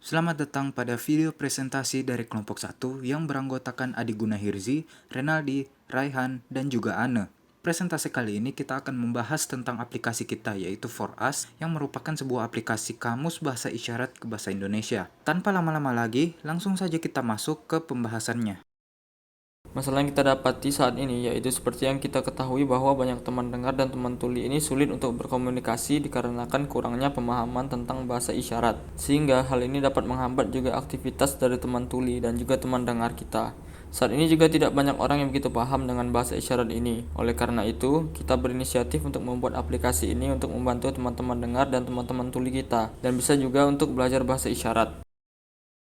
Selamat datang pada video presentasi dari kelompok 1 yang beranggotakan Adi Gunahirzi, Renaldi, Raihan, dan juga Ane. Presentasi kali ini kita akan membahas tentang aplikasi kita yaitu For Us yang merupakan sebuah aplikasi kamus bahasa isyarat ke bahasa Indonesia. Tanpa lama-lama lagi, langsung saja kita masuk ke pembahasannya. Masalah yang kita dapati saat ini yaitu seperti yang kita ketahui bahwa banyak teman dengar dan teman tuli ini sulit untuk berkomunikasi dikarenakan kurangnya pemahaman tentang bahasa isyarat. Sehingga hal ini dapat menghambat juga aktivitas dari teman tuli dan juga teman dengar kita. Saat ini juga tidak banyak orang yang begitu paham dengan bahasa isyarat ini. Oleh karena itu, kita berinisiatif untuk membuat aplikasi ini untuk membantu teman-teman dengar dan teman-teman tuli kita, dan bisa juga untuk belajar bahasa isyarat.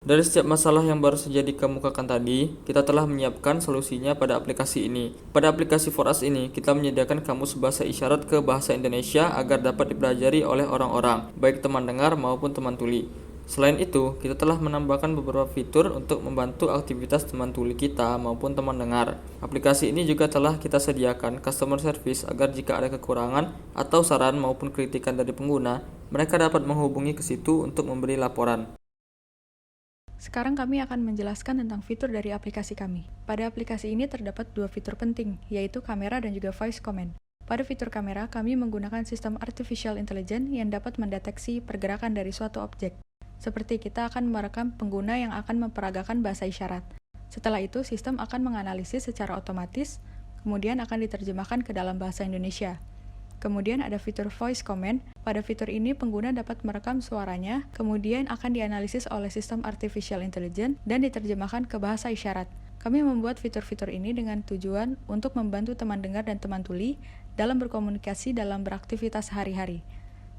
Dari setiap masalah yang baru saja dikemukakan tadi, kita telah menyiapkan solusinya pada aplikasi ini. Pada aplikasi For Us ini, kita menyediakan kamus bahasa isyarat ke bahasa Indonesia agar dapat dipelajari oleh orang-orang, baik teman dengar maupun teman tuli. Selain itu, kita telah menambahkan beberapa fitur untuk membantu aktivitas teman tuli kita maupun teman dengar. Aplikasi ini juga telah kita sediakan customer service agar jika ada kekurangan atau saran maupun kritikan dari pengguna, mereka dapat menghubungi ke situ untuk memberi laporan. Sekarang kami akan menjelaskan tentang fitur dari aplikasi kami. Pada aplikasi ini terdapat dua fitur penting, yaitu kamera dan juga voice command. Pada fitur kamera, kami menggunakan sistem artificial intelligence yang dapat mendeteksi pergerakan dari suatu objek. Seperti kita akan merekam pengguna yang akan memperagakan bahasa isyarat. Setelah itu, sistem akan menganalisis secara otomatis, kemudian akan diterjemahkan ke dalam bahasa Indonesia. Kemudian ada fitur voice command. Pada fitur ini pengguna dapat merekam suaranya, kemudian akan dianalisis oleh sistem artificial intelligence dan diterjemahkan ke bahasa isyarat. Kami membuat fitur-fitur ini dengan tujuan untuk membantu teman dengar dan teman tuli dalam berkomunikasi dalam beraktivitas sehari-hari.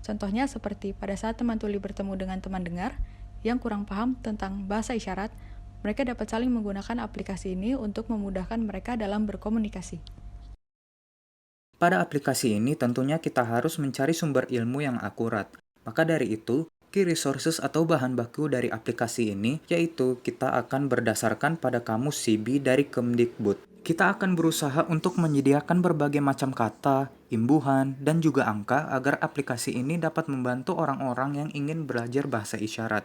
Contohnya seperti pada saat teman tuli bertemu dengan teman dengar yang kurang paham tentang bahasa isyarat, mereka dapat saling menggunakan aplikasi ini untuk memudahkan mereka dalam berkomunikasi. Pada aplikasi ini tentunya kita harus mencari sumber ilmu yang akurat. Maka dari itu, key resources atau bahan baku dari aplikasi ini yaitu kita akan berdasarkan pada kamus CB dari Kemdikbud. Kita akan berusaha untuk menyediakan berbagai macam kata, imbuhan, dan juga angka agar aplikasi ini dapat membantu orang-orang yang ingin belajar bahasa isyarat.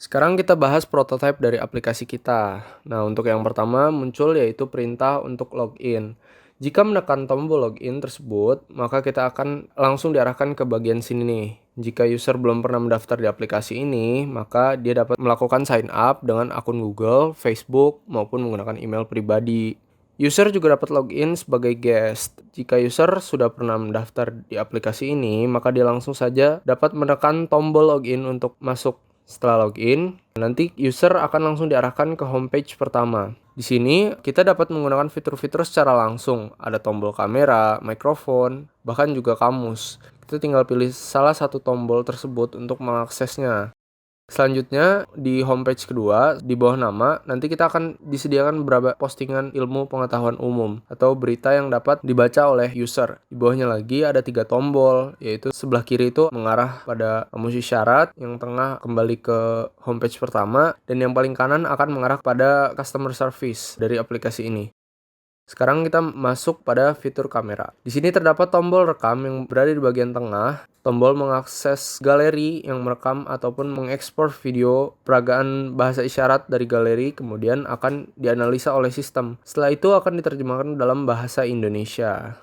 Sekarang kita bahas prototipe dari aplikasi kita. Nah, untuk yang pertama muncul yaitu perintah untuk login. Jika menekan tombol login tersebut, maka kita akan langsung diarahkan ke bagian sini nih. Jika user belum pernah mendaftar di aplikasi ini, maka dia dapat melakukan sign up dengan akun Google, Facebook, maupun menggunakan email pribadi. User juga dapat login sebagai guest. Jika user sudah pernah mendaftar di aplikasi ini, maka dia langsung saja dapat menekan tombol login untuk masuk. Setelah login, nanti user akan langsung diarahkan ke homepage pertama. Di sini kita dapat menggunakan fitur-fitur secara langsung. Ada tombol kamera, mikrofon, bahkan juga kamus. Kita tinggal pilih salah satu tombol tersebut untuk mengaksesnya. Selanjutnya di homepage kedua di bawah nama nanti kita akan disediakan beberapa postingan ilmu pengetahuan umum atau berita yang dapat dibaca oleh user. Di bawahnya lagi ada 3 tombol, yaitu sebelah kiri itu mengarah pada kamus isyarat, yang tengah kembali ke homepage pertama, dan yang paling kanan akan mengarah pada customer service dari aplikasi ini. Sekarang kita masuk pada fitur kamera. Di sini terdapat tombol rekam yang berada di bagian tengah, tombol mengakses galeri yang merekam ataupun mengekspor video peragaan bahasa isyarat dari galeri, kemudian akan dianalisa oleh sistem. Setelah itu akan diterjemahkan dalam bahasa Indonesia.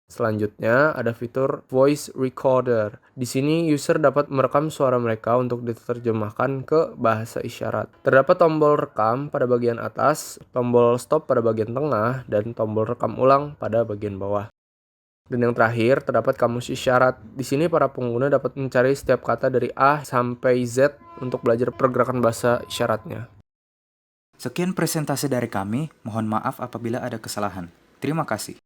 Selanjutnya ada fitur voice recorder. Di sini user dapat merekam suara mereka untuk diterjemahkan ke bahasa isyarat. Terdapat tombol rekam pada bagian atas, tombol stop pada bagian tengah, dan tombol rekam ulang pada bagian bawah. Dan yang terakhir terdapat kamus isyarat. Di sini para pengguna dapat mencari setiap kata dari A sampai Z untuk belajar pergerakan bahasa isyaratnya. Sekian presentasi dari kami, mohon maaf apabila ada kesalahan. Terima kasih.